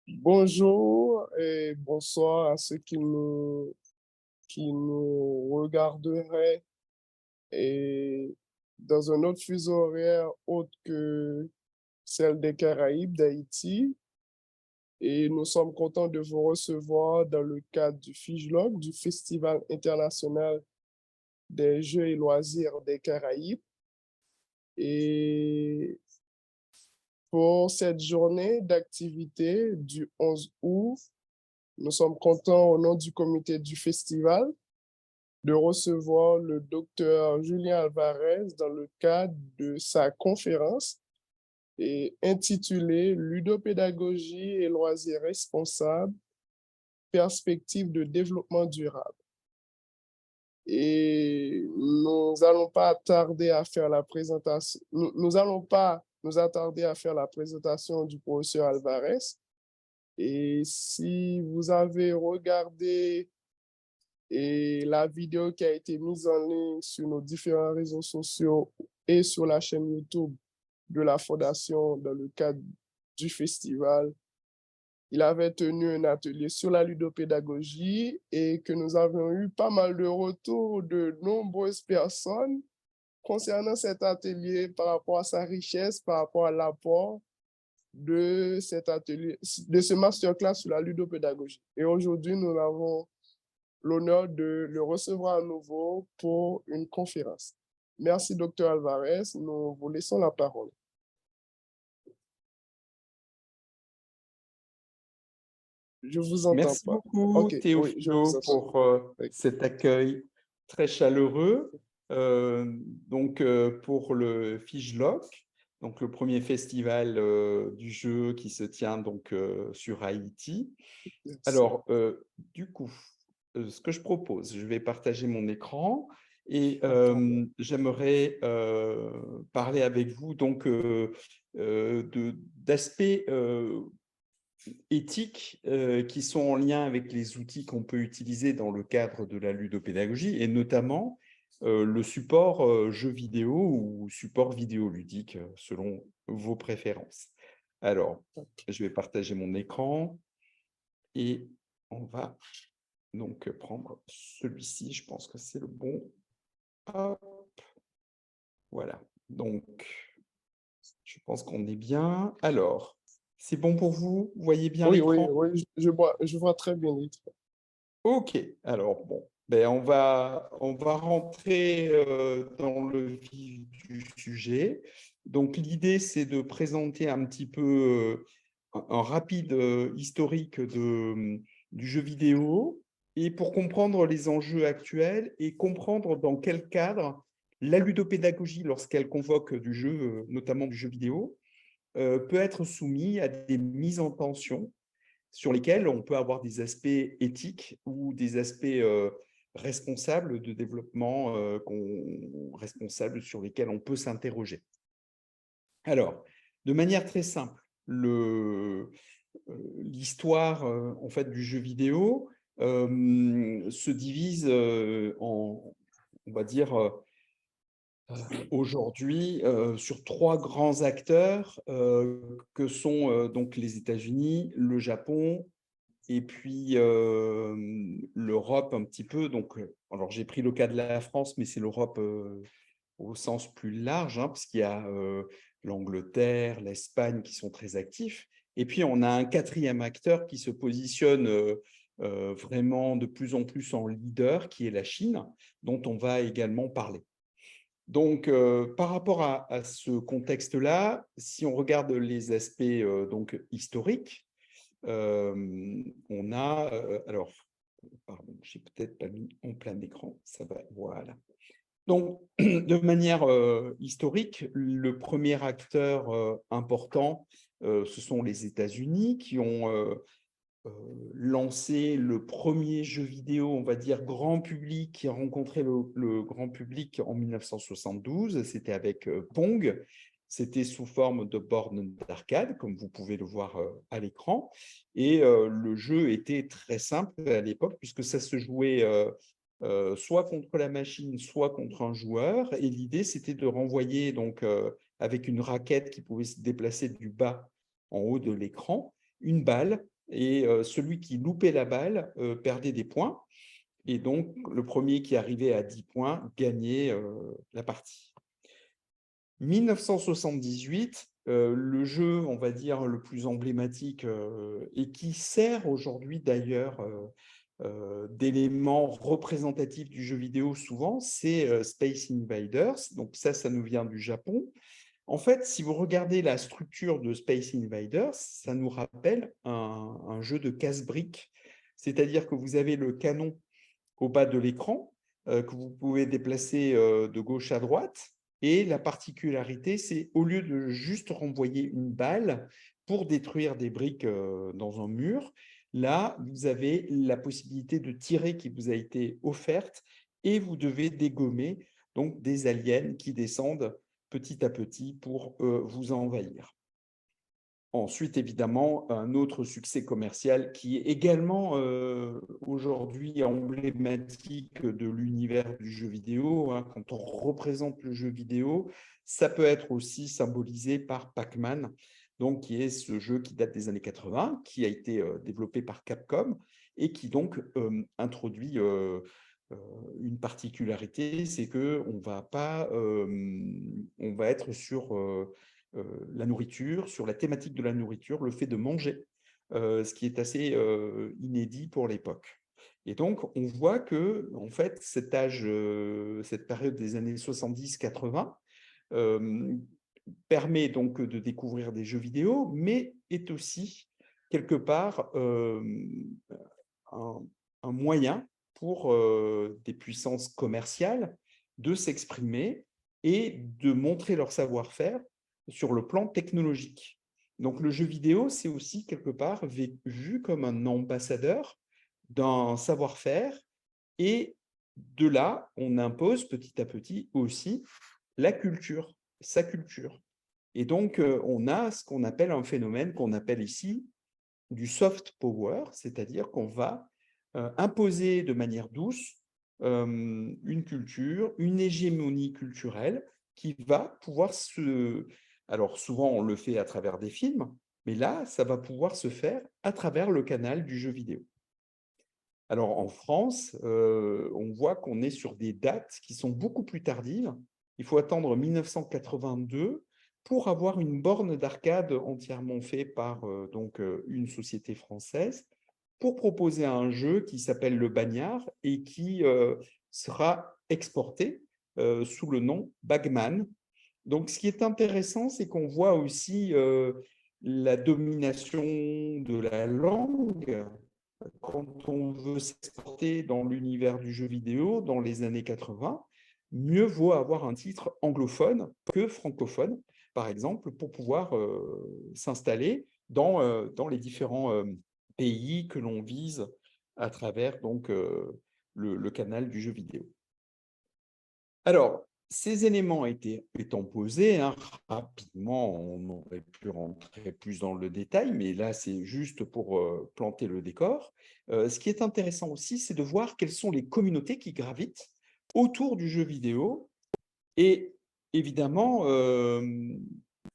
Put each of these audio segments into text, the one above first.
Bonjour et bonsoir à ceux qui nous regarderaient et dans un autre fuseau horaire autre que celle des Caraïbes, d'Haïti. Et nous sommes contents de vous recevoir dans le cadre du FIJLOC, du Festival international des Jeux et loisirs des Caraïbes. Et pour cette journée d'activité du 11 août, nous sommes contents au nom du comité du festival de recevoir le docteur Julien Alvarez dans le cadre de sa conférence intitulée Ludopédagogie et loisirs responsables, perspectives de développement durable. Et nous n'allons pas tarder à faire la présentation, nous allons pas nous attarder à faire la présentation du professeur Alvarez. Et si vous avez regardé la vidéo qui a été mise en ligne sur nos différents réseaux sociaux et sur la chaîne YouTube de la Fondation dans le cadre du festival, il avait tenu un atelier sur la ludopédagogie et que nous avons eu pas mal de retours de nombreuses personnes concernant cet atelier par rapport à sa richesse, par rapport à l'apport de cet atelier, de ce masterclass sur la ludopédagogie. Et aujourd'hui, nous avons l'honneur de le recevoir à nouveau pour une conférence. Merci, docteur Alvarez. Nous vous laissons la parole. Je vous entends Merci pas. beaucoup, OK, oui, je vous Théophilo, entends. pour Oui. cet accueil très chaleureux. Pour le FIJLOC, donc le premier festival du jeu qui se tient donc sur Haïti. Merci. Alors, du coup, ce que je propose, je vais partager mon écran et j'aimerais parler avec vous donc d'aspects éthiques qui sont en lien avec les outils qu'on peut utiliser dans le cadre de la ludopédagogie et notamment le support jeu vidéo ou support vidéoludique selon vos préférences. Alors, je vais partager mon écran et on va donc prendre celui-ci. Je pense que c'est le bon. Hop, voilà. Donc, je pense qu'on est bien. Alors, c'est bon pour vous? Vous voyez bien Oui, oui, l'écran? oui, je vois très bien les traits. Ok, alors bon, ben on va rentrer dans le vif du sujet. Donc l'idée, c'est de présenter un petit peu un rapide historique du jeu vidéo et pour comprendre les enjeux actuels et comprendre dans quel cadre la ludopédagogie, lorsqu'elle convoque du jeu, notamment du jeu vidéo, peut être soumise à des mises en tension sur lesquels on peut avoir des aspects éthiques ou des aspects responsables de développement, responsables sur lesquels on peut s'interroger. Alors, de manière très simple, l'histoire en fait, du jeu vidéo se divise en, on va dire, aujourd'hui sur trois grands acteurs que sont donc les États-Unis, le Japon et puis l'Europe un petit peu. Donc, alors j'ai pris le cas de la France, mais c'est l'Europe au sens plus large, hein, parce qu'il y a l'Angleterre, l'Espagne qui sont très actifs. Et puis, on a un quatrième acteur qui se positionne vraiment de plus en plus en leader, qui est la Chine, dont on va également parler. Donc, par rapport à ce contexte-là, si on regarde les aspects donc, historiques, on a, alors, pardon, j'ai peut-être pas mis en plein écran, ça va, voilà. Donc, de manière historique, le premier acteur important, ce sont les États-Unis qui ont lancé le premier jeu vidéo, on va dire, grand public, qui a rencontré le grand public en 1972. C'était avec Pong. C'était sous forme de borne d'arcade, comme vous pouvez le voir à l'écran. Et le jeu était très simple à l'époque, puisque ça se jouait soit contre la machine, soit contre un joueur. Et l'idée, c'était de renvoyer, donc, avec une raquette qui pouvait se déplacer du bas en haut de l'écran, une balle et celui qui loupait la balle perdait des points. Et donc, le premier qui arrivait à 10 points gagnait la partie. 1978, le jeu, on va dire, le plus emblématique et qui sert aujourd'hui d'ailleurs d'élément représentatif du jeu vidéo souvent, c'est Space Invaders. Donc ça nous vient du Japon. En fait, si vous regardez la structure de Space Invaders, ça nous rappelle un jeu de casse-briques. C'est-à-dire que vous avez le canon au bas de l'écran que vous pouvez déplacer de gauche à droite. Et la particularité, c'est au lieu de juste renvoyer une balle pour détruire des briques dans un mur, là, vous avez la possibilité de tirer qui vous a été offerte et vous devez dégommer donc des aliens qui descendent petit à petit pour vous envahir. Ensuite, évidemment, un autre succès commercial qui est également aujourd'hui emblématique de l'univers du jeu vidéo. Hein. Quand on représente le jeu vidéo, ça peut être aussi symbolisé par Pac-Man, donc qui est ce jeu qui date des années 80, qui a été développé par Capcom et qui donc introduit une particularité, c'est que on va être sur la nourriture, sur la thématique de la nourriture, le fait de manger, ce qui est assez inédit pour l'époque. Et donc, on voit que, en fait, cette période des années 70-80 permet donc de découvrir des jeux vidéo, mais est aussi quelque part un moyen pour des puissances commerciales de s'exprimer et de montrer leur savoir-faire sur le plan technologique. Donc le jeu vidéo, c'est aussi quelque part vu comme un ambassadeur d'un savoir-faire et de là, on impose petit à petit aussi la culture, sa culture. Et donc, on a ce qu'on appelle un phénomène qu'on appelle ici du soft power, c'est-à-dire qu'on va imposer de manière douce une culture, une hégémonie culturelle qui va pouvoir se... Alors souvent, on le fait à travers des films, mais là, ça va pouvoir se faire à travers le canal du jeu vidéo. Alors en France, on voit qu'on est sur des dates qui sont beaucoup plus tardives. Il faut attendre 1982 pour avoir une borne d'arcade entièrement faite par une société française pour proposer un jeu qui s'appelle le Bagnard et qui sera exporté sous le nom Bagman. Donc ce qui est intéressant, c'est qu'on voit aussi la domination de la langue quand on veut s'exporter dans l'univers du jeu vidéo dans les années 80, mieux vaut avoir un titre anglophone que francophone, par exemple, pour pouvoir s'installer dans les différents pays que l'on vise à travers donc, le canal du jeu vidéo. Alors, ces éléments étant posés, hein, rapidement, on aurait pu rentrer plus dans le détail, mais là, c'est juste pour planter le décor. Ce qui est intéressant aussi, c'est de voir quelles sont les communautés qui gravitent autour du jeu vidéo. Et évidemment,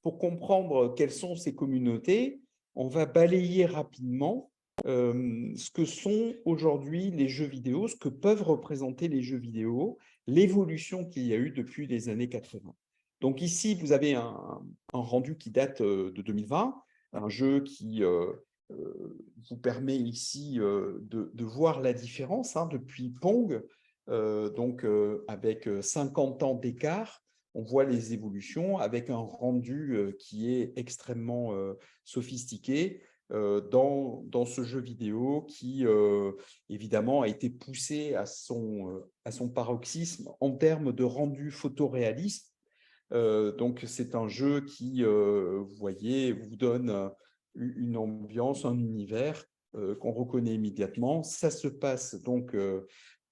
pour comprendre quelles sont ces communautés, on va balayer rapidement ce que sont aujourd'hui les jeux vidéo, ce que peuvent représenter les jeux vidéo, l'évolution qu'il y a eu depuis les années 80. Donc ici, vous avez un rendu qui date de 2020, un jeu qui vous permet ici de voir la différence hein, depuis Pong, avec 50 ans d'écart, on voit les évolutions avec un rendu qui est extrêmement sophistiqué dans ce jeu vidéo qui, évidemment, a été poussé à son paroxysme en termes de rendu photoréaliste. Donc, c'est un jeu qui, vous voyez, vous donne une ambiance, un univers qu'on reconnaît immédiatement. Ça se passe donc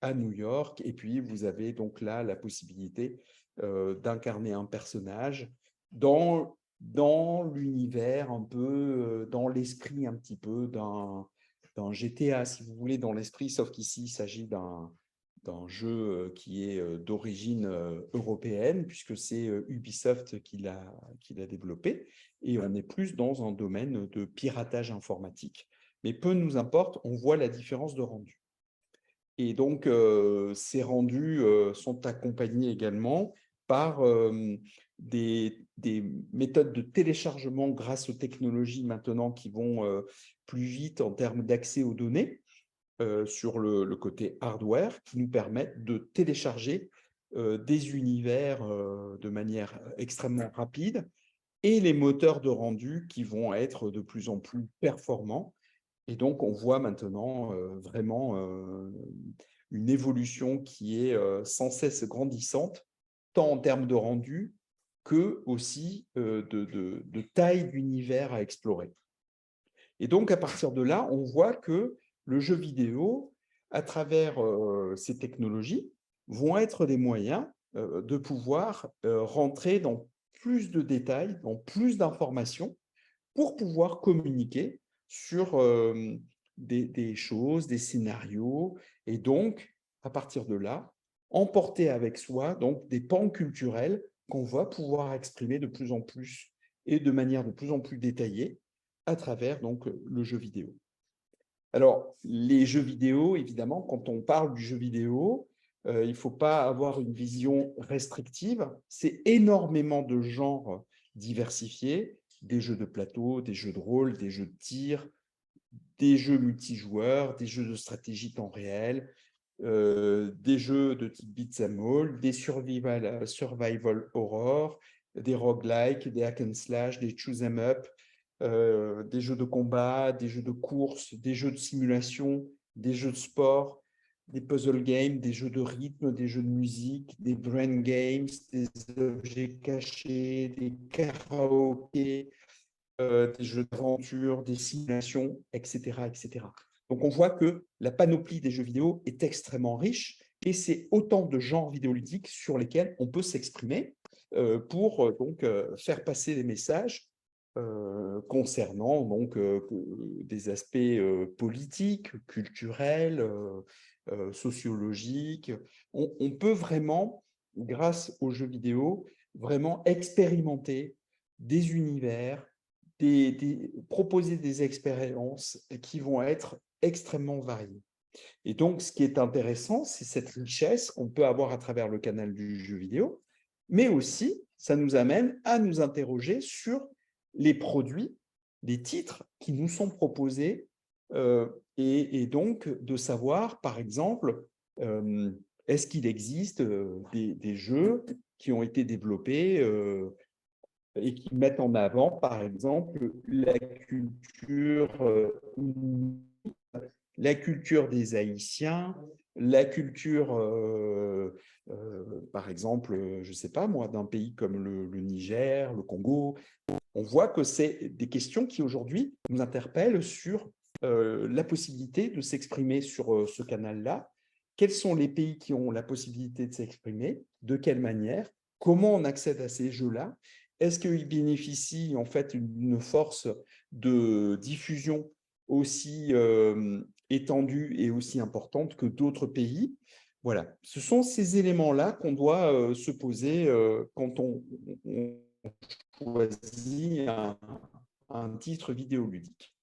à New York et puis vous avez donc là la possibilité d'incarner un personnage dans l'univers un peu, dans l'esprit un petit peu d'un GTA, si vous voulez, dans l'esprit, sauf qu'ici, il s'agit d'un jeu qui est d'origine européenne, puisque c'est Ubisoft qui l'a développé, et on est plus dans un domaine de piratage informatique. mais peu nous importe, on voit la différence de rendu. Et donc, ces rendus sont accompagnés également par des méthodes de téléchargement grâce aux technologies maintenant qui vont plus vite en termes d'accès aux données sur le côté hardware, qui nous permettent de télécharger des univers de manière extrêmement rapide et les moteurs de rendu qui vont être de plus en plus performants. Et donc, on voit maintenant vraiment une évolution qui est sans cesse grandissante, tant en termes de rendu que aussi de taille d'univers à explorer. Et donc, à partir de là, on voit que le jeu vidéo, à travers ces technologies, vont être des moyens de pouvoir rentrer dans plus de détails, dans plus d'informations, pour pouvoir communiquer sur des choses, des scénarios, et donc, à partir de là, emporter avec soi donc, des pans culturels qu'on va pouvoir exprimer de plus en plus et de manière de plus en plus détaillée à travers donc, le jeu vidéo. Alors, les jeux vidéo, évidemment, quand on parle du jeu vidéo, il ne faut pas avoir une vision restrictive. C'est énormément de genres diversifiés, des jeux de plateau, des jeux de rôle, des jeux de tir, des jeux multijoueurs, des jeux de stratégie temps réel, des jeux de type beat'em all, des survival horror, des roguelikes, des hack and slash, des choose 'em up, des jeux de combat, des jeux de course, des jeux de simulation, des jeux de sport, des puzzle games, des jeux de rythme, des jeux de musique, des brain games, des objets cachés, des karaokés, des jeux d'aventure, des simulations, etc., etc. Donc, on voit que la panoplie des jeux vidéo est extrêmement riche et c'est autant de genres vidéoludiques sur lesquels on peut s'exprimer pour donc, faire passer des messages concernant donc, des aspects politiques, culturels, sociologiques. On peut vraiment, grâce aux jeux vidéo, vraiment expérimenter des univers, proposer des expériences qui vont être extrêmement variées. Et donc, ce qui est intéressant, c'est cette richesse qu'on peut avoir à travers le canal du jeu vidéo, mais aussi, ça nous amène à nous interroger sur les produits, les titres qui nous sont proposés, et donc de savoir, par exemple, est-ce qu'il existe des jeux qui ont été développés et qui mettent en avant, par exemple, la culture des Haïtiens, la culture, par exemple, je ne sais pas moi, d'un pays comme le Niger, le Congo. On voit que c'est des questions qui aujourd'hui nous interpellent sur la possibilité de s'exprimer sur ce canal-là. Quels sont les pays qui ont la possibilité de s'exprimer? De quelle manière? Comment on accède à ces jeux-là? Est-ce qu'ils bénéficient en fait d'une force de diffusion aussi étendue et aussi importante que d'autres pays? Voilà, ce sont ces éléments-là qu'on doit se poser quand on choisit un titre vidéoludique.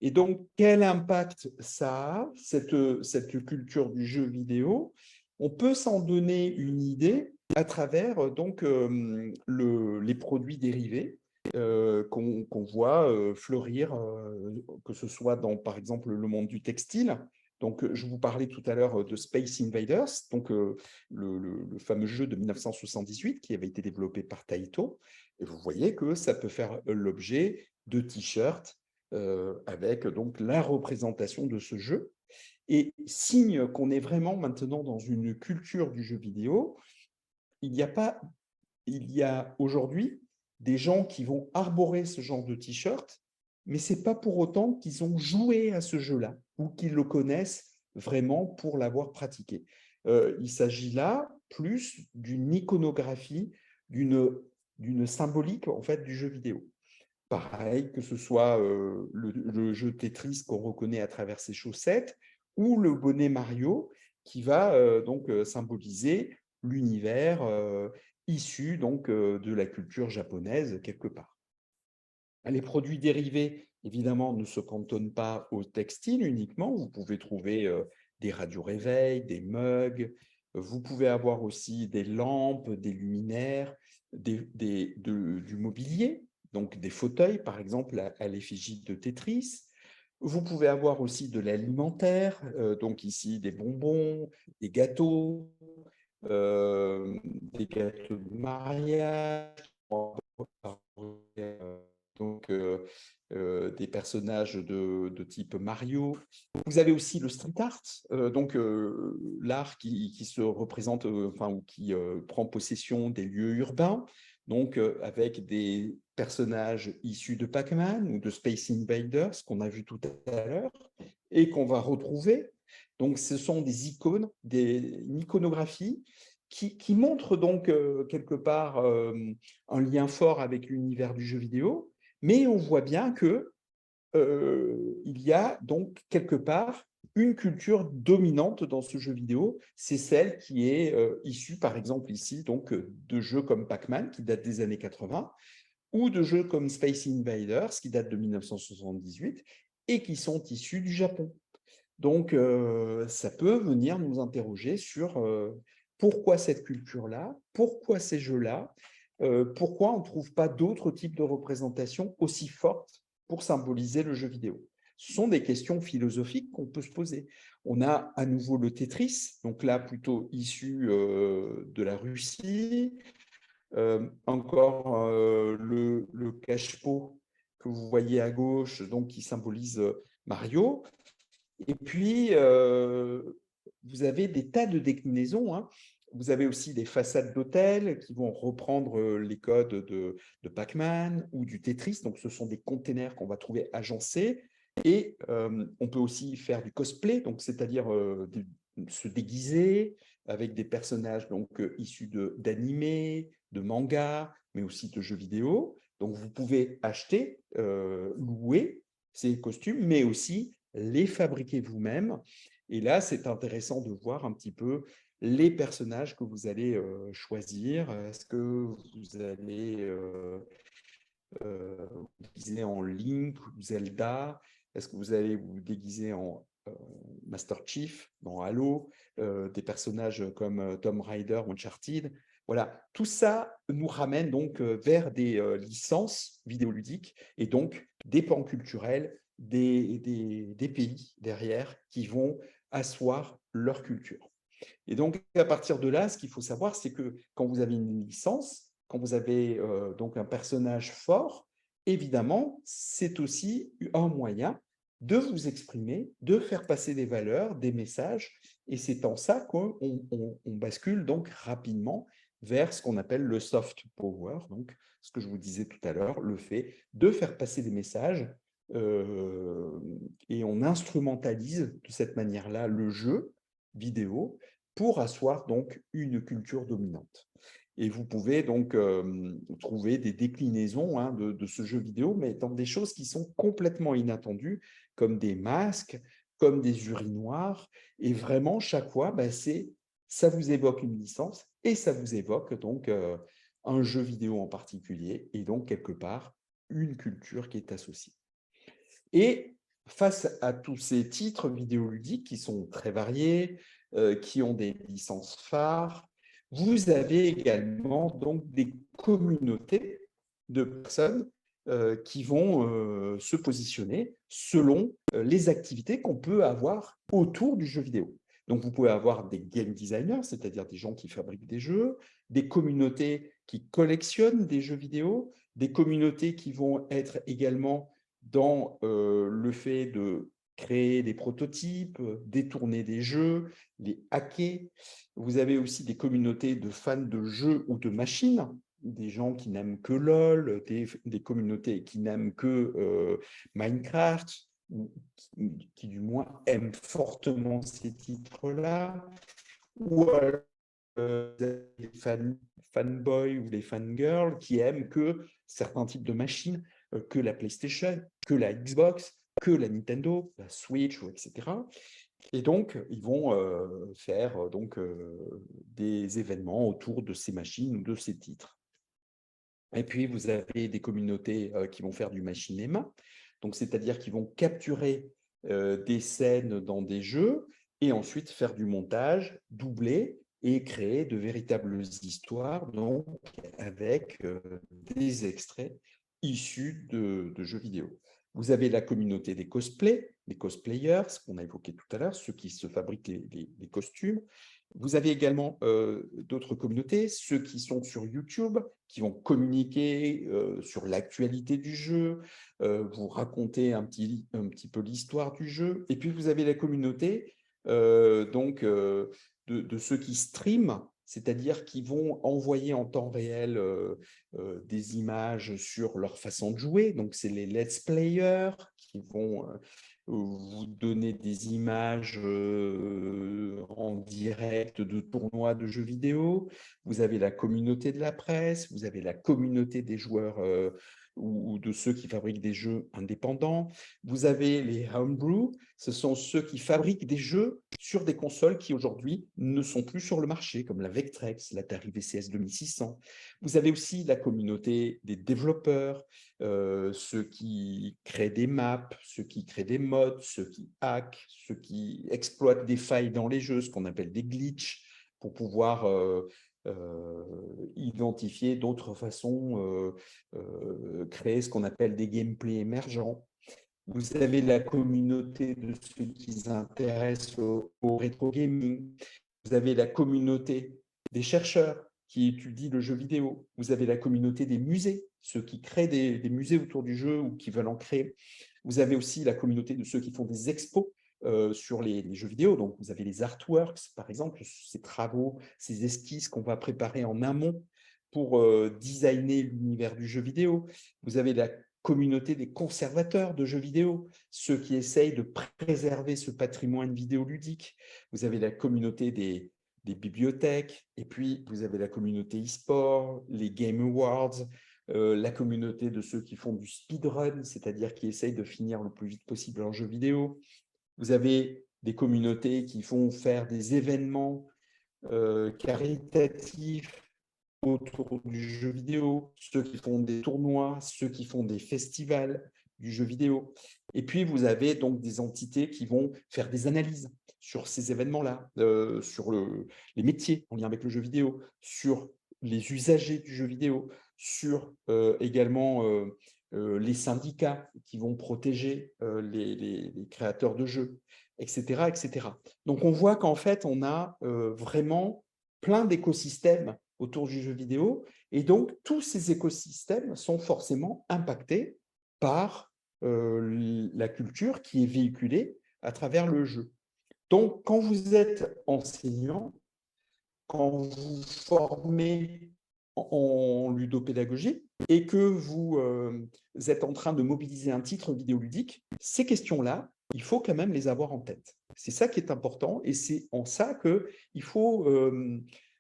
Et donc, quel impact ça a, cette culture du jeu vidéo? On peut s'en donner une idée à travers donc, les produits dérivés qu'on voit fleurir, que ce soit dans, par exemple, le monde du textile. Donc, je vous parlais tout à l'heure de Space Invaders, donc le fameux jeu de 1978 qui avait été développé par Taito. Et vous voyez que ça peut faire l'objet de t-shirts avec donc la représentation de ce jeu. Et signe qu'on est vraiment maintenant dans une culture du jeu vidéo, il y a aujourd'hui des gens qui vont arborer ce genre de t-shirt, mais ce n'est pas pour autant qu'ils ont joué à ce jeu-là ou qu'ils le connaissent vraiment pour l'avoir pratiqué. Il s'agit là plus d'une iconographie, d'une symbolique en fait du jeu vidéo. Pareil, que ce soit le jeu Tetris qu'on reconnaît à travers ses chaussettes ou le bonnet Mario qui va donc symboliser l'univers issu donc de la culture japonaise quelque part. Les produits dérivés évidemment, ne se cantonne pas au textile uniquement. Vous pouvez trouver des radios-réveils, des mugs. Vous pouvez avoir aussi des lampes, des luminaires, du mobilier, donc des fauteuils, par exemple, à l'effigie de Tetris. Vous pouvez avoir aussi de l'alimentaire, donc ici des bonbons, des gâteaux, de mariage, donc des personnages de type Mario. Vous avez aussi le street art, donc l'art qui se représente, enfin, ou qui prend possession des lieux urbains, donc avec des personnages issus de Pac-Man ou de Space Invaders qu'on a vu tout à l'heure et qu'on va retrouver. Donc ce sont des icônes, une iconographie qui montre donc quelque part un lien fort avec l'univers du jeu vidéo, mais on voit bien que il y a donc quelque part une culture dominante dans ce jeu vidéo, c'est celle qui est issue, par exemple ici, donc de jeux comme Pac-Man qui datent des années 80, ou de jeux comme Space Invaders qui datent de 1978 et qui sont issus du Japon. Donc, ça peut venir nous interroger sur pourquoi cette culture-là, pourquoi ces jeux-là, pourquoi on ne trouve pas d'autres types de représentations aussi fortes pour symboliser le jeu vidéo. Ce sont des questions philosophiques qu'on peut se poser. On a à nouveau le Tetris, donc là plutôt issu de la Russie. Encore le cache-pot que vous voyez à gauche, donc qui symbolise Mario. Et puis, vous avez des tas de déclinaisons, hein. Vous avez aussi des façades d'hôtels qui vont reprendre les codes de Pac-Man ou du Tetris. Donc, ce sont des containers qu'on va trouver agencés. Et on peut aussi faire du cosplay, donc c'est-à-dire se déguiser avec des personnages donc, issus d'animés, de mangas, mais aussi de jeux vidéo. Donc, vous pouvez acheter, louer ces costumes, mais aussi les fabriquer vous-même. Et là, c'est intéressant de voir un petit peu les personnages que vous allez choisir. Est-ce que vous allez vous déguiser en Link ou Zelda? Est-ce que vous allez vous déguiser en Master Chief dans Halo? Des personnages comme Tomb Raider ou Uncharted? Voilà, tout ça nous ramène donc vers des licences vidéoludiques et donc des pans culturels des pays derrière qui vont asseoir leur culture. Et donc, à partir de là, ce qu'il faut savoir, c'est que quand vous avez une licence, quand vous avez donc un personnage fort, évidemment, c'est aussi un moyen de vous exprimer, de faire passer des valeurs, des messages, et c'est en ça qu'on bascule donc rapidement vers ce qu'on appelle le soft power, donc ce que je vous disais tout à l'heure, le fait de faire passer des messages, et on instrumentalise de cette manière-là le jeu vidéo pour asseoir donc une culture dominante. Et vous pouvez donc trouver des déclinaisons hein, de ce jeu vidéo, mais dans des choses qui sont complètement inattendues, comme des masques, comme des urinoirs. Et vraiment, chaque fois, ça vous évoque une licence et ça vous évoque donc un jeu vidéo en particulier, et donc quelque part, une culture qui est associée. Et face à tous ces titres vidéoludiques qui sont très variés, qui ont des licences phares, vous avez également donc des communautés de personnes qui vont se positionner selon les activités qu'on peut avoir autour du jeu vidéo. Donc, vous pouvez avoir des game designers, c'est-à-dire des gens qui fabriquent des jeux, des communautés qui collectionnent des jeux vidéo, des communautés qui vont être également dans le fait de créer des prototypes, détourner des jeux, les hacker. Vous avez aussi des communautés de fans de jeux ou de machines, des gens qui n'aiment que LOL, des communautés qui n'aiment que Minecraft, qui du moins aiment fortement ces titres-là, ou alors les fanboys ou les fangirls qui aiment que certains types de machines, que la PlayStation, que la Xbox, que la Nintendo, la Switch, etc. Et donc, ils vont faire donc, des événements autour de ces machines ou de ces titres. Et puis, vous avez des communautés qui vont faire du machinéma. Donc, c'est-à-dire qu'ils vont capturer des scènes dans des jeux et ensuite faire du montage, doubler et créer de véritables histoires, donc avec des extraits issus de jeux vidéo. Vous avez la communauté des cosplays, les cosplayers, ce qu'on a évoqué tout à l'heure, ceux qui se fabriquent les costumes. Vous avez également d'autres communautés, ceux qui sont sur YouTube, qui vont communiquer sur l'actualité du jeu, vous raconter un petit peu l'histoire du jeu. Et puis, vous avez la communauté de ceux qui streament, c'est-à-dire qui vont envoyer en temps réel des images sur leur façon de jouer. Donc, c'est les let's players qui vont vous donner des images en direct de tournois de jeux vidéo. Vous avez la communauté de la presse, vous avez la communauté des joueurs ou de ceux qui fabriquent des jeux indépendants. Vous avez les homebrew, ce sont ceux qui fabriquent des jeux sur des consoles qui aujourd'hui ne sont plus sur le marché, comme la Vectrex, l'Atari VCS 2600. Vous avez aussi la communauté des développeurs, ceux qui créent des maps, ceux qui créent des mods, ceux qui hackent, ceux qui exploitent des failles dans les jeux, ce qu'on appelle des glitches, pour pouvoir identifier d'autres façons, créer ce qu'on appelle des gameplays émergents. Vous avez la communauté de ceux qui s'intéressent au rétro gaming. Vous avez la communauté des chercheurs qui étudient le jeu vidéo. Vous avez la communauté des musées, ceux qui créent des musées autour du jeu ou qui veulent en créer. Vous avez aussi la communauté de ceux qui font des expos sur les jeux vidéo. Donc, vous avez les artworks, par exemple, ces travaux, ces esquisses qu'on va préparer en amont pour designer l'univers du jeu vidéo. Vous avez la communauté des conservateurs de jeux vidéo, ceux qui essayent de préserver ce patrimoine vidéoludique. Vous avez la communauté des bibliothèques, et puis vous avez la communauté e-sport, les Game Awards, la communauté de ceux qui font du speedrun, c'est-à-dire qui essayent de finir le plus vite possible leur jeu vidéo. Vous avez des communautés qui font faire des événements caritatifs autour du jeu vidéo, ceux qui font des tournois, ceux qui font des festivals du jeu vidéo. Et puis, vous avez donc des entités qui vont faire des analyses sur ces événements-là, sur les métiers en lien avec le jeu vidéo, sur les usagers du jeu vidéo, sur également les syndicats qui vont protéger les créateurs de jeux, etc., etc. Donc, on voit qu'en fait, on a vraiment plein d'écosystèmes autour du jeu vidéo. Et donc, tous ces écosystèmes sont forcément impactés par la culture qui est véhiculée à travers le jeu. Donc, quand vous êtes enseignant, quand vous formez en ludopédagogie et que vous êtes en train de mobiliser un titre vidéoludique, ces questions-là, il faut quand même les avoir en tête. C'est ça qui est important et c'est en ça qu'il faut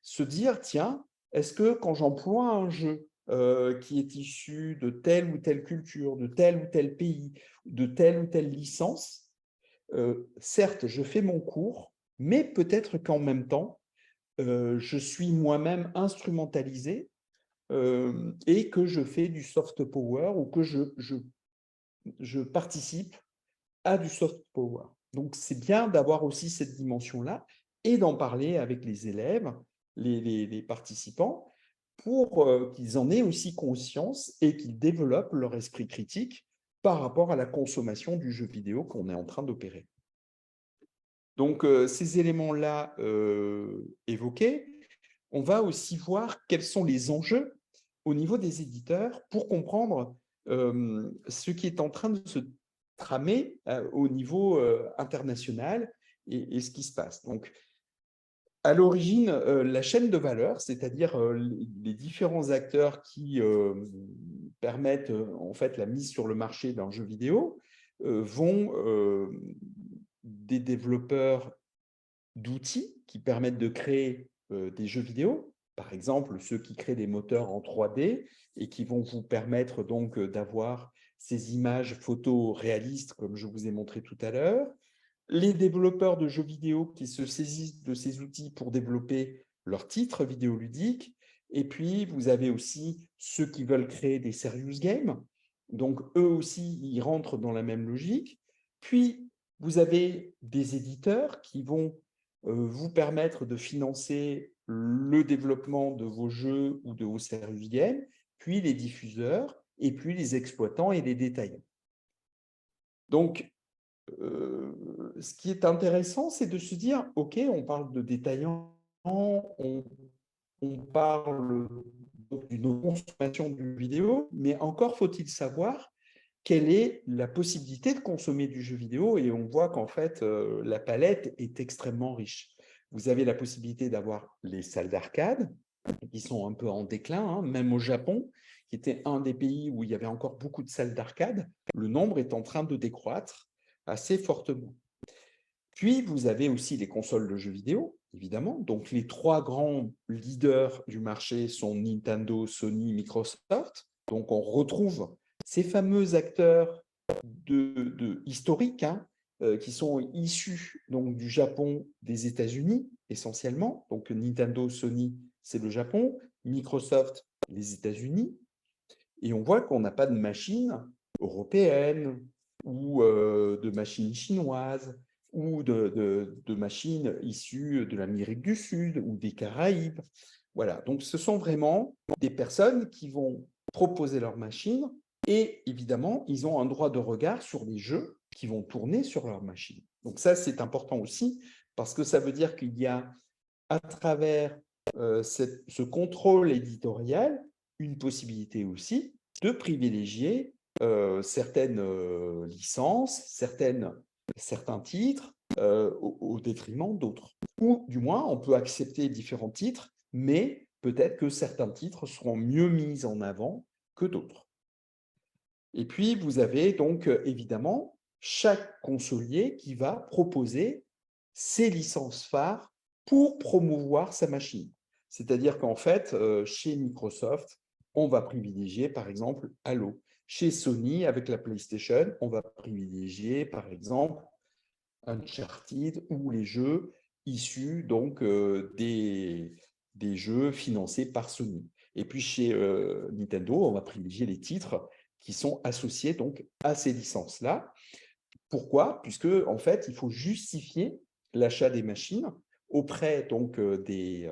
se dire, tiens, est-ce que quand j'emploie un jeu qui est issu de telle ou telle culture, de tel ou tel pays, de telle ou telle licence, certes, je fais mon cours, mais peut-être qu'en même temps, je suis moi-même instrumentalisé et que je fais du soft power ou que je participe à du soft power. Donc, c'est bien d'avoir aussi cette dimension-là et d'en parler avec les élèves, les participants, pour qu'ils en aient aussi conscience et qu'ils développent leur esprit critique par rapport à la consommation du jeu vidéo qu'on est en train d'opérer. Donc, ces éléments-là évoqués, on va aussi voir quels sont les enjeux au niveau des éditeurs pour comprendre ce qui est en train de se tramer au niveau international et ce qui se passe. Donc, à l'origine, la chaîne de valeur, c'est-à-dire les différents acteurs qui permettent en fait la mise sur le marché d'un jeu vidéo, vont des développeurs d'outils qui permettent de créer des jeux vidéo, par exemple ceux qui créent des moteurs en 3D et qui vont vous permettre donc d'avoir ces images photos réalistes comme je vous ai montré tout à l'heure, les développeurs de jeux vidéo qui se saisissent de ces outils pour développer leurs titres vidéoludiques, et puis vous avez aussi ceux qui veulent créer des serious games, Donc, eux aussi, ils rentrent dans la même logique. Puis, vous avez des éditeurs qui vont vous permettre de financer le développement de vos jeux ou de vos services game, puis les diffuseurs, et puis les exploitants et les détaillants. Donc, ce qui est intéressant, c'est de se dire, OK, on parle de détaillants, on parle d'une consommation du vidéo, mais encore faut-il savoir quelle est la possibilité de consommer du jeu vidéo, et on voit qu'en fait, la palette est extrêmement riche. Vous avez la possibilité d'avoir les salles d'arcade, qui sont un peu en déclin, hein, même au Japon, qui était un des pays où il y avait encore beaucoup de salles d'arcade, le nombre est en train de décroître assez fortement. Puis, vous avez aussi les consoles de jeux vidéo, évidemment. Donc, les 3 grands leaders du marché sont Nintendo, Sony, Microsoft. Donc, on retrouve ces fameux acteurs historiques, hein, qui sont issus donc, du Japon, des États-Unis, essentiellement. Donc, Nintendo, Sony, c'est le Japon. Microsoft, les États-Unis. Et on voit qu'on n'a pas de machines européennes ou de machines chinoises ou de machines issues de l'Amérique du Sud ou des Caraïbes. Voilà, donc ce sont vraiment des personnes qui vont proposer leurs machines et évidemment, ils ont un droit de regard sur les jeux qui vont tourner sur leurs machines. Donc ça, c'est important aussi parce que ça veut dire qu'il y a à travers ce contrôle éditorial une possibilité aussi de privilégier certaines licences, certains titres au détriment d'autres. Ou du moins, on peut accepter différents titres, mais peut-être que certains titres seront mieux mis en avant que d'autres. Et puis, vous avez donc évidemment chaque consolier qui va proposer ses licences phares pour promouvoir sa machine. C'est-à-dire qu'en fait, chez Microsoft, on va privilégier par exemple Halo. Chez Sony, avec la PlayStation, on va privilégier par exemple Uncharted ou les jeux issus donc des jeux financés par Sony. Et puis chez Nintendo, on va privilégier les titres qui sont associés donc à ces licences-là. Pourquoi? Puisque en fait, il faut justifier l'achat des machines auprès donc des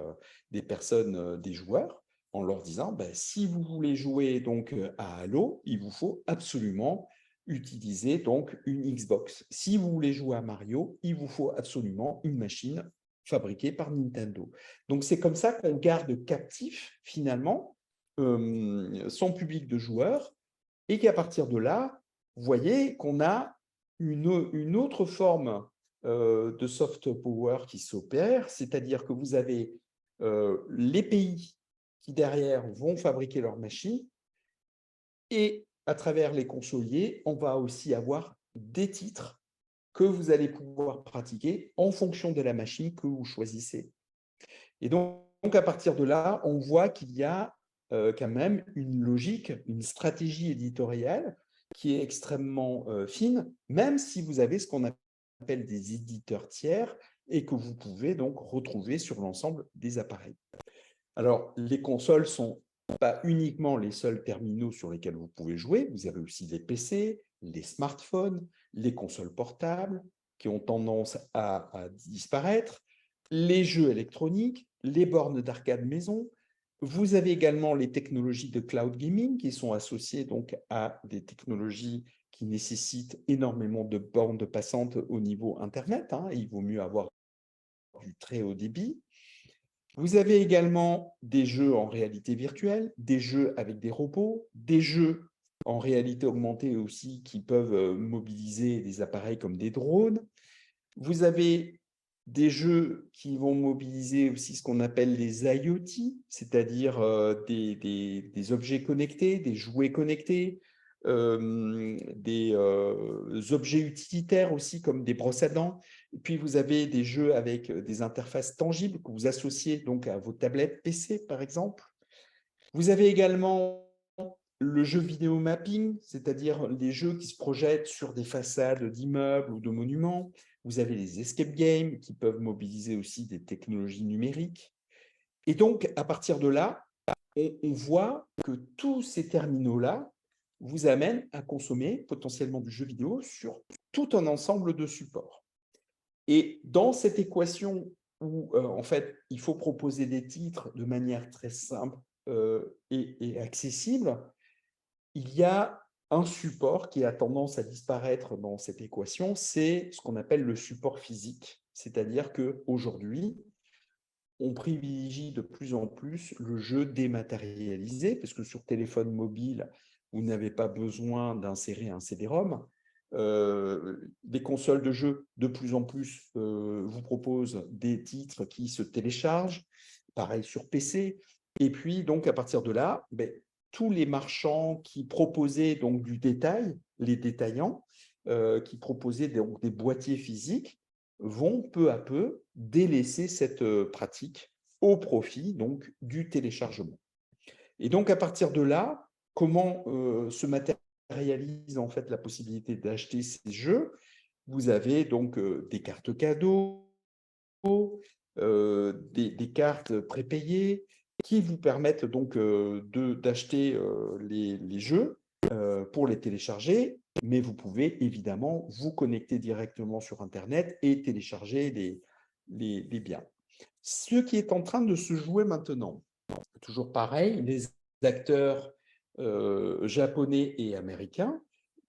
personnes, des joueurs, en leur disant ben, si vous voulez jouer donc à Halo, il vous faut absolument utiliser donc une Xbox. Si vous voulez jouer à Mario, il vous faut absolument une machine fabriquée par Nintendo. Donc c'est comme ça qu'on garde captif finalement son public de joueurs et qu'à partir de là, vous voyez qu'on a une autre forme de soft power qui s'opère, c'est-à-dire que vous avez les pays qui derrière vont fabriquer leurs machines et à travers les consoliers, on va aussi avoir des titres que vous allez pouvoir pratiquer en fonction de la machine que vous choisissez. Et donc à partir de là, on voit qu'il y a quand même une logique, une stratégie éditoriale qui est extrêmement fine, même si vous avez ce qu'on appelle des éditeurs tiers et que vous pouvez donc retrouver sur l'ensemble des appareils. Alors, les consoles ne sont pas uniquement les seuls terminaux sur lesquels vous pouvez jouer, vous avez aussi les PC, les smartphones, les consoles portables qui ont tendance à disparaître, les jeux électroniques, les bornes d'arcade maison. Vous avez également les technologies de cloud gaming qui sont associées donc à des technologies qui nécessitent énormément de bornes passantes au niveau Internet. Hein. Il vaut mieux avoir du très haut débit. Vous avez également des jeux en réalité virtuelle, des jeux avec des robots, des jeux en réalité augmentée aussi qui peuvent mobiliser des appareils comme des drones. Vous avez des jeux qui vont mobiliser aussi ce qu'on appelle les IoT, c'est-à-dire des objets connectés, des jouets connectés, des objets utilitaires aussi comme des brosses à dents. Et puis, vous avez des jeux avec des interfaces tangibles que vous associez donc à vos tablettes PC, par exemple. Vous avez également le jeu vidéo mapping, c'est-à-dire les jeux qui se projettent sur des façades d'immeubles ou de monuments. Vous avez les escape games qui peuvent mobiliser aussi des technologies numériques. Et donc, à partir de là, on voit que tous ces terminaux-là vous amène à consommer potentiellement du jeu vidéo sur tout un ensemble de supports. Et dans cette équation où, en fait, il faut proposer des titres de manière très simple et accessible, il y a un support qui a tendance à disparaître dans cette équation, c'est ce qu'on appelle le support physique. C'est-à-dire qu'aujourd'hui, on privilégie de plus en plus le jeu dématérialisé, parce que sur téléphone mobile, vous n'avez pas besoin d'insérer un CD-ROM. Les consoles de jeux, de plus en plus, vous proposent des titres qui se téléchargent, pareil sur PC. Et puis, donc, à partir de là, tous les marchands qui proposaient donc du détail, les détaillants, qui proposaient donc des boîtiers physiques, vont peu à peu délaisser cette pratique au profit donc du téléchargement. Et donc, à partir de là, comment se matérialise en fait la possibilité d'acheter ces jeux? Vous avez donc des cartes cadeaux, des cartes prépayées qui vous permettent donc d'acheter les jeux pour les télécharger, mais vous pouvez évidemment vous connecter directement sur Internet et télécharger les biens. Ce qui est en train de se jouer maintenant, toujours pareil, les acteurs japonais et américains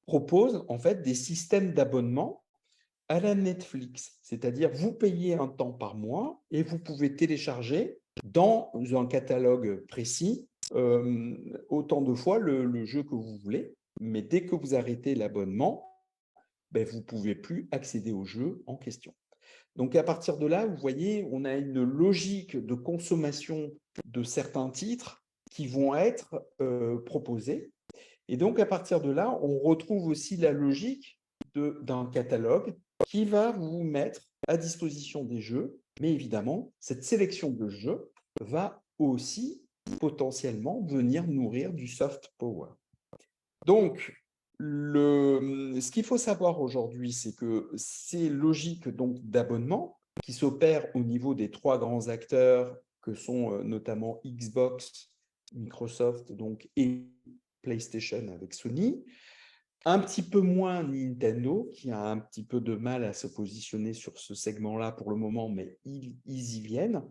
proposent en fait des systèmes d'abonnement à la Netflix, c'est-à-dire vous payez un temps par mois et vous pouvez télécharger dans un catalogue précis autant de fois le jeu que vous voulez, mais dès que vous arrêtez l'abonnement, vous ne pouvez plus accéder au jeu en question. Donc à partir de là, vous voyez, on a une logique de consommation de certains titres qui vont être proposés. Et donc à partir de là, on retrouve aussi la logique d'un catalogue qui va vous mettre à disposition des jeux, mais évidemment, cette sélection de jeux va aussi potentiellement venir nourrir du soft power. Donc, ce qu'il faut savoir aujourd'hui, c'est que ces logiques d'abonnement qui s'opèrent au niveau des trois grands acteurs que sont notamment Xbox, Microsoft et PlayStation avec Sony, un petit peu moins Nintendo, qui a un petit peu de mal à se positionner sur ce segment-là pour le moment, mais ils y viennent.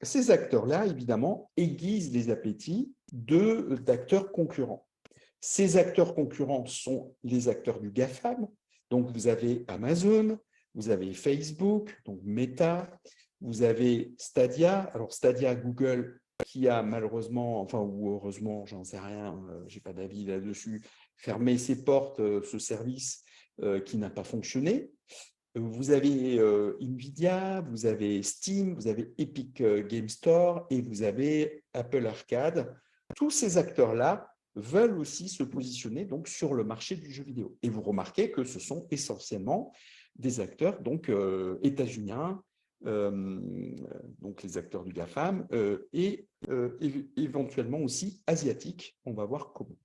Ces acteurs-là, évidemment, aiguisent les appétits d'acteurs concurrents. Ces acteurs concurrents sont les acteurs du GAFAM. Donc, vous avez Amazon, vous avez Facebook, donc Meta, vous avez Stadia. Alors, Stadia, Google, qui a malheureusement, enfin, ou heureusement, j'en sais rien, je n'ai pas d'avis là-dessus, fermé ses portes, ce service qui n'a pas fonctionné. Vous avez Nvidia, vous avez Steam, vous avez Epic Game Store et vous avez Apple Arcade. Tous ces acteurs-là veulent aussi se positionner donc sur le marché du jeu vidéo. Et vous remarquez que ce sont essentiellement des acteurs états-uniens, donc les acteurs du GAFAM, et éventuellement aussi asiatiques. On va voir comment.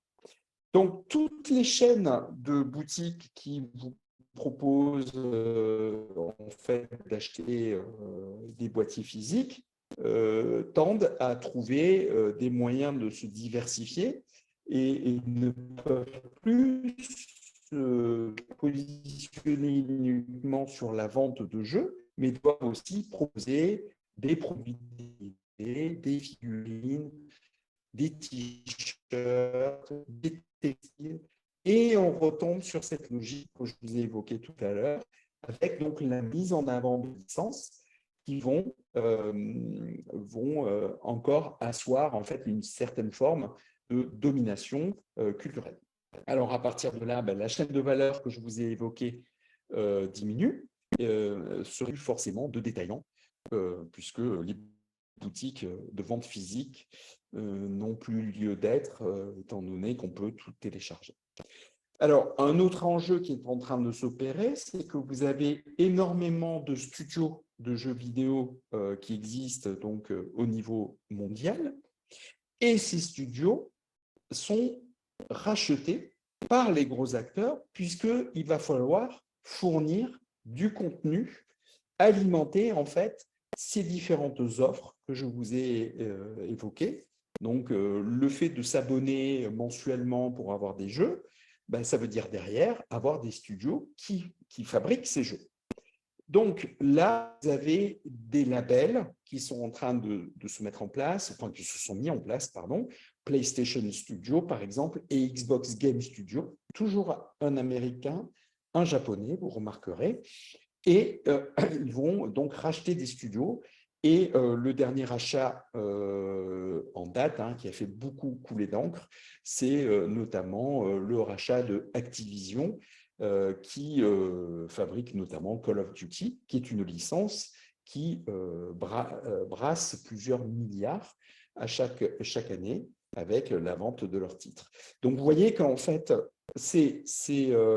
Donc, toutes les chaînes de boutiques qui vous proposent en fait d'acheter des boîtiers physiques tendent à trouver des moyens de se diversifier et ne peuvent plus se positionner uniquement sur la vente de jeux, mais doivent aussi proposer des produits, des figurines, des t-shirts, des textiles, et on retombe sur cette logique que je vous ai évoquée tout à l'heure, avec donc la mise en avant de licences qui vont encore asseoir en fait une certaine forme de domination culturelle. Alors à partir de là, la chaîne de valeur que je vous ai évoquée diminue, serait forcément de détaillants, puisque les boutiques de vente physique n'ont plus lieu d'être, étant donné qu'on peut tout télécharger. Alors, un autre enjeu qui est en train de s'opérer, c'est que vous avez énormément de studios de jeux vidéo qui existent donc au niveau mondial, et ces studios sont rachetés par les gros acteurs, puisqu'il va falloir fournir du contenu, alimenter en fait ces différentes offres que je vous ai évoquées, Donc, le fait de s'abonner mensuellement pour avoir des jeux, ben, ça veut dire derrière avoir des studios qui fabriquent ces jeux. Donc là, vous avez des labels qui sont en train de se mettre en place, enfin qui se sont mis en place, pardon, PlayStation Studio par exemple et Xbox Game Studio, toujours un Américain, un Japonais, vous remarquerez, et ils vont donc racheter des studios. Et le dernier achat en date, hein, qui a fait beaucoup couler d'encre, c'est notamment le rachat de Activision, qui fabrique notamment Call of Duty, qui est une licence qui brasse plusieurs milliards à chaque année avec la vente de leurs titres. Donc, vous voyez qu'en fait, ces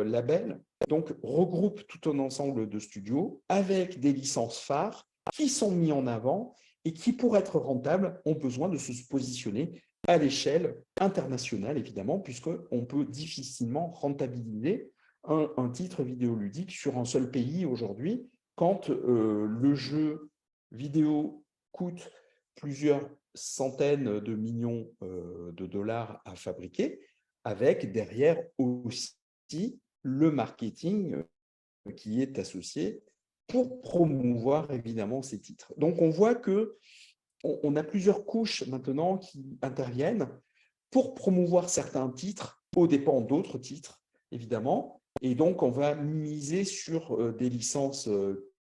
labels donc, regroupent tout un ensemble de studios avec des licences phares qui sont mis en avant et qui, pour être rentables, ont besoin de se positionner à l'échelle internationale, évidemment, puisqu'on peut difficilement rentabiliser un titre vidéoludique sur un seul pays aujourd'hui, quand le jeu vidéo coûte plusieurs centaines de millions de dollars à fabriquer, avec derrière aussi le marketing qui est associé pour promouvoir évidemment ces titres. Donc on voit qu'on a plusieurs couches maintenant qui interviennent pour promouvoir certains titres aux dépens d'autres titres, évidemment. Et donc, on va miser sur des licences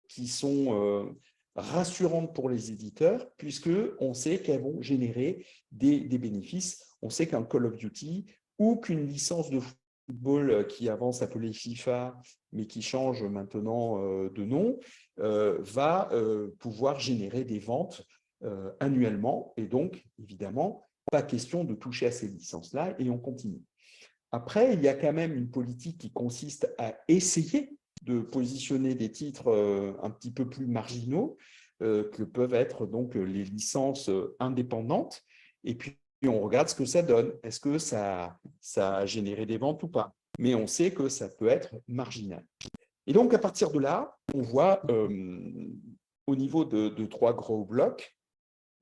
qui sont rassurantes pour les éditeurs, puisqu'on sait qu'elles vont générer des bénéfices. On sait qu'un Call of Duty ou qu'une licence de football qui avant s'appelait FIFA, mais qui change maintenant de nom, va pouvoir générer des ventes annuellement. Et donc, évidemment, pas question de toucher à ces licences-là et on continue. Après, il y a quand même une politique qui consiste à essayer de positionner des titres un petit peu plus marginaux, que peuvent être donc les licences indépendantes. Et puis, on regarde ce que ça donne. Est-ce que ça a généré des ventes ou pas? Mais on sait que ça peut être marginal. Et donc, à partir de là, on voit au niveau de trois gros blocs,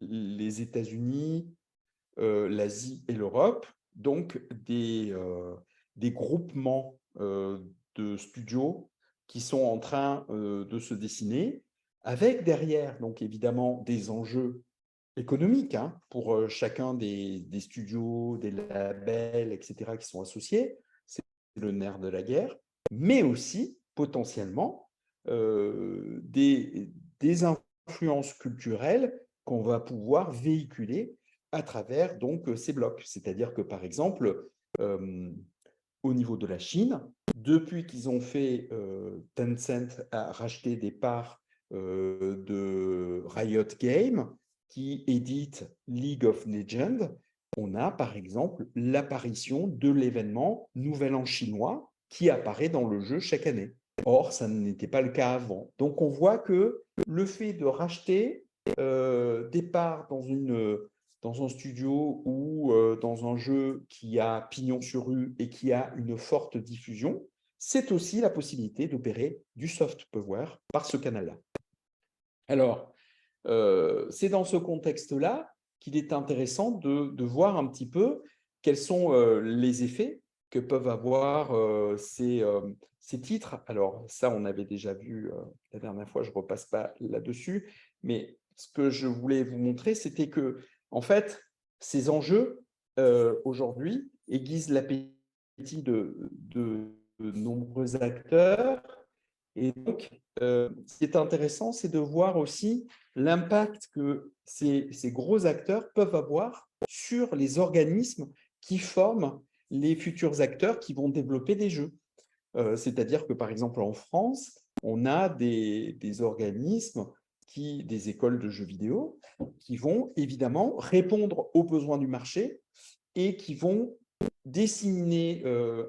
les États-Unis, l'Asie et l'Europe, donc des groupements de studios qui sont en train de se dessiner, avec derrière, donc évidemment, des enjeux économiques hein, pour chacun des studios, des labels, etc., qui sont associés. C'est le nerf de la guerre, mais aussi potentiellement des influences culturelles qu'on va pouvoir véhiculer à travers donc ces blocs. C'est-à-dire que, par exemple, au niveau de la Chine, depuis qu'ils ont fait Tencent a racheté des parts de Riot Games, qui édite League of Legends, on a par exemple l'apparition de l'événement Nouvel An chinois qui apparaît dans le jeu chaque année. Or, ça n'était pas le cas avant. Donc, on voit que le fait de racheter des parts dans un studio ou dans un jeu qui a pignon sur rue et qui a une forte diffusion, c'est aussi la possibilité d'opérer du soft power par ce canal-là. Alors, c'est dans ce contexte-là qu'il est intéressant de voir un petit peu quels sont les effets que peuvent avoir ces titres. Alors, ça, on avait déjà vu la dernière fois, je ne repasse pas là-dessus, mais ce que je voulais vous montrer, c'était que, en fait, ces enjeux, aujourd'hui, aiguisent l'appétit de nombreux acteurs. Et donc, ce qui est intéressant, c'est de voir aussi l'impact que ces gros acteurs peuvent avoir sur les organismes qui forment les futurs acteurs qui vont développer des jeux. C'est-à-dire que, par exemple, en France, on a des organismes, des écoles de jeux vidéo, qui vont évidemment répondre aux besoins du marché et qui vont dessiner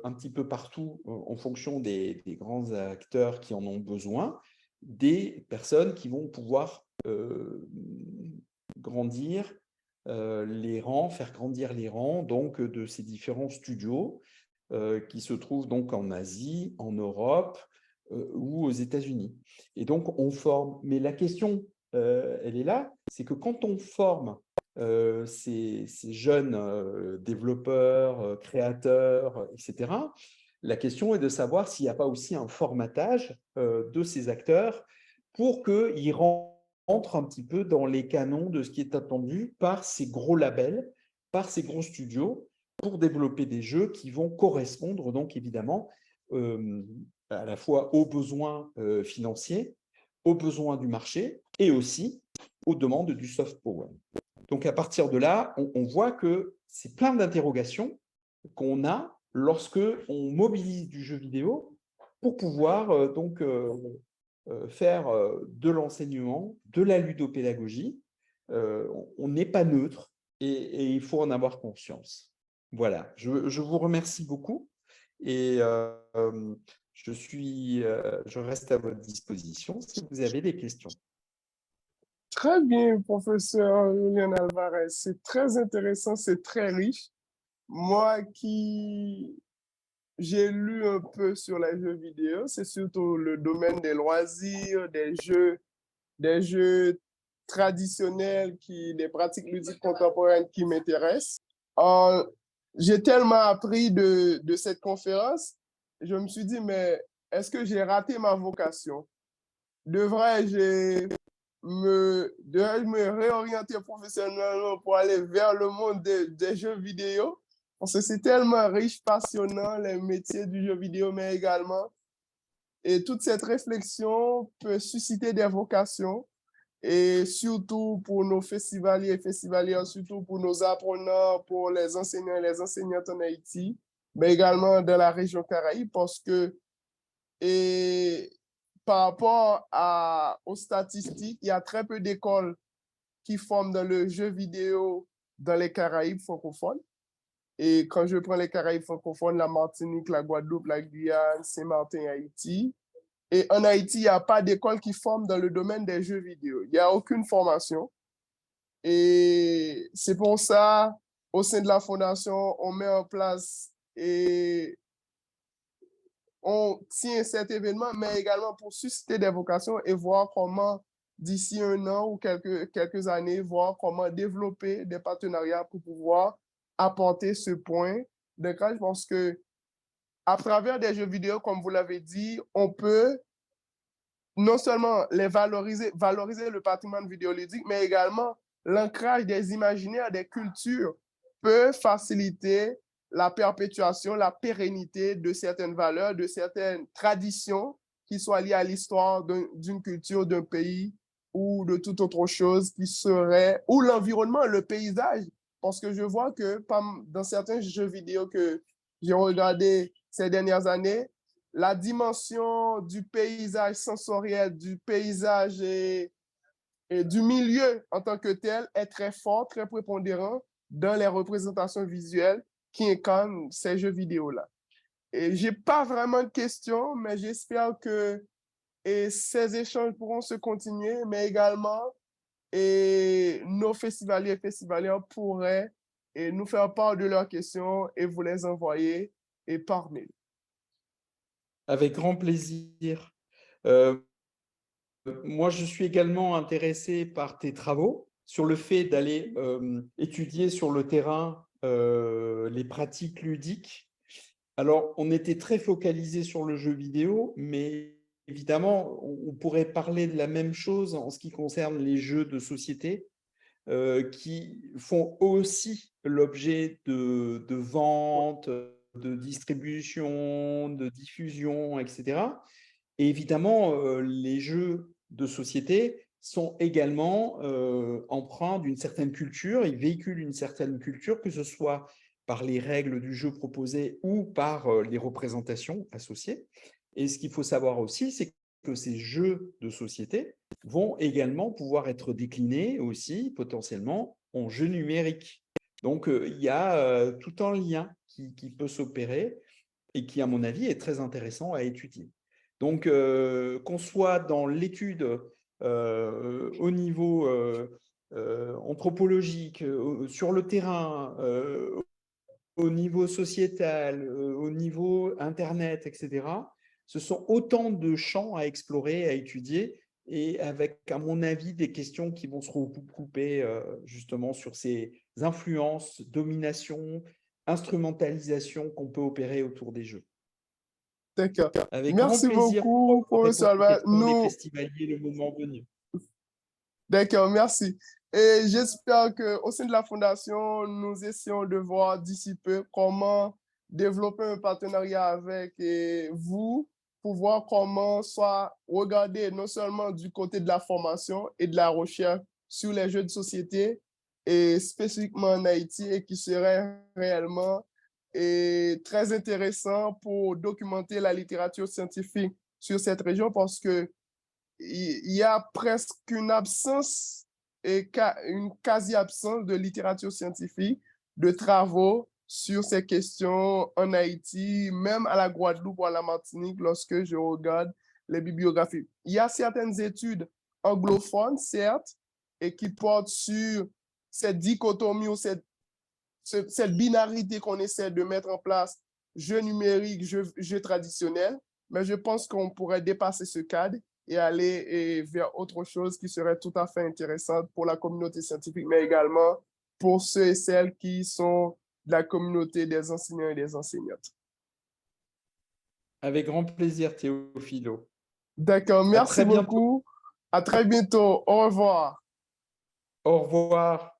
un petit peu partout, en fonction des grands acteurs qui en ont besoin, des personnes qui vont pouvoir grandir les rangs, faire grandir les rangs donc, de ces différents studios qui se trouvent donc en Asie, en Europe ou aux États-Unis. Et donc, on forme. Mais la question, elle est là, c'est que quand on forme ces jeunes développeurs, créateurs, etc. La question est de savoir s'il n'y a pas aussi un formatage de ces acteurs pour qu'ils rentrent un petit peu dans les canons de ce qui est attendu par ces gros labels, par ces gros studios, pour développer des jeux qui vont correspondre donc évidemment à la fois aux besoins financiers, aux besoins du marché et aussi aux demandes du soft power. Donc à partir de là, on voit que c'est plein d'interrogations qu'on a lorsque on mobilise du jeu vidéo pour pouvoir faire de l'enseignement, de la ludopédagogie. On n'est pas neutre et il faut en avoir conscience. Voilà, je vous remercie beaucoup et je reste à votre disposition si vous avez des questions. Très bien, professeur Julian Alvarez. C'est très intéressant, c'est très riche. Moi qui j'ai lu un peu sur les jeux vidéo, c'est surtout le domaine des loisirs, des jeux traditionnels, des pratiques ludiques contemporaines qui m'intéressent. J'ai tellement appris de cette conférence, je me suis dit, mais est-ce que j'ai raté ma vocation? Devrais-je me réorienter professionnellement pour aller vers le monde des jeux vidéo? Parce que c'est tellement riche, passionnant, les métiers du jeu vidéo, mais également, et toute cette réflexion peut susciter des vocations, et surtout pour nos festivaliers et festivalières, surtout pour nos apprenants, pour les enseignants et les enseignantes en Haïti, mais également dans la région Caraïbe, parce que et par rapport aux statistiques, il y a très peu d'écoles qui forment dans le jeu vidéo dans les Caraïbes francophones. Et quand je prends les Caraïbes francophones, la Martinique, la Guadeloupe, la Guyane, Saint-Martin, Haïti. Et en Haïti, il n'y a pas d'école qui forme dans le domaine des jeux vidéo. Il n'y a aucune formation. Et c'est pour ça, au sein de la Fondation, on met en place et on tient cet événement, mais également pour susciter des vocations et voir comment, d'ici un an ou quelques années, voir comment développer des partenariats pour pouvoir apporter ce point d'ancrage. Je pense que à travers des jeux vidéo, comme vous l'avez dit, on peut non seulement valoriser le patrimoine vidéoludique, mais également l'ancrage des imaginaires, des cultures peut faciliter la perpétuation, la pérennité de certaines valeurs, de certaines traditions qui soient liées à l'histoire d'une culture, d'un pays ou de toute autre chose qui serait, ou l'environnement, le paysage. Parce que je vois que dans certains jeux vidéo que j'ai regardés ces dernières années, la dimension du paysage sensoriel, du paysage et du milieu en tant que tel est très fort, très prépondérant dans les représentations visuelles qui incarnent ces jeux vidéo-là. Et je n'ai pas vraiment de questions, mais j'espère que ces échanges pourront se continuer, mais également nos festivaliers et festivalières pourraient nous faire part de leurs questions et vous les envoyer par mail. Avec grand plaisir. Moi, je suis également intéressé par tes travaux sur le fait d'aller étudier sur le terrain les pratiques ludiques. Alors, on était très focalisé sur le jeu vidéo, mais évidemment, on pourrait parler de la même chose en ce qui concerne les jeux de société qui font aussi l'objet de ventes, de distribution, de diffusion, etc. Et évidemment, les jeux de société sont également empreints d'une certaine culture, ils véhiculent une certaine culture, que ce soit par les règles du jeu proposé ou par les représentations associées. Et ce qu'il faut savoir aussi, c'est que ces jeux de société vont également pouvoir être déclinés aussi potentiellement en jeux numériques. Donc, il y a tout un lien qui peut s'opérer et qui, à mon avis, est très intéressant à étudier. Donc, qu'on soit dans l'étude au niveau anthropologique, sur le terrain, au niveau sociétal, au niveau Internet, etc., ce sont autant de champs à explorer, à étudier, et avec, à mon avis, des questions qui vont se recouper justement sur ces influences, domination, instrumentalisation qu'on peut opérer autour des jeux. D'accord. Avec grand Merci plaisir beaucoup, pour professeur répondre aux Albert. questions des festivaliers le moment venu. D'accord, merci. Et j'espère qu'au sein de la Fondation, nous essayons de voir d'ici peu comment développer un partenariat avec vous pour voir comment soit regarder non seulement du côté de la formation et de la recherche sur les jeux de société, et spécifiquement en Haïti, et qui serait réellement très intéressant pour documenter la littérature scientifique sur cette région parce que il y a presque une absence et une quasi-absence de littérature scientifique, de travaux sur ces questions en Haïti, même à la Guadeloupe ou à la Martinique, lorsque je regarde les bibliographies. Il y a certaines études anglophones, certes, et qui portent sur cette dichotomie ou cette binarité qu'on essaie de mettre en place, jeu numérique, jeu traditionnel, mais je pense qu'on pourrait dépasser ce cadre et aller vers autre chose qui serait tout à fait intéressante pour la communauté scientifique, mais également pour ceux et celles qui sont de la communauté des enseignants et des enseignantes. Avec grand plaisir, Théophilo. D'accord, merci très bientôt. beaucoup. À très bientôt. Au revoir. Au revoir.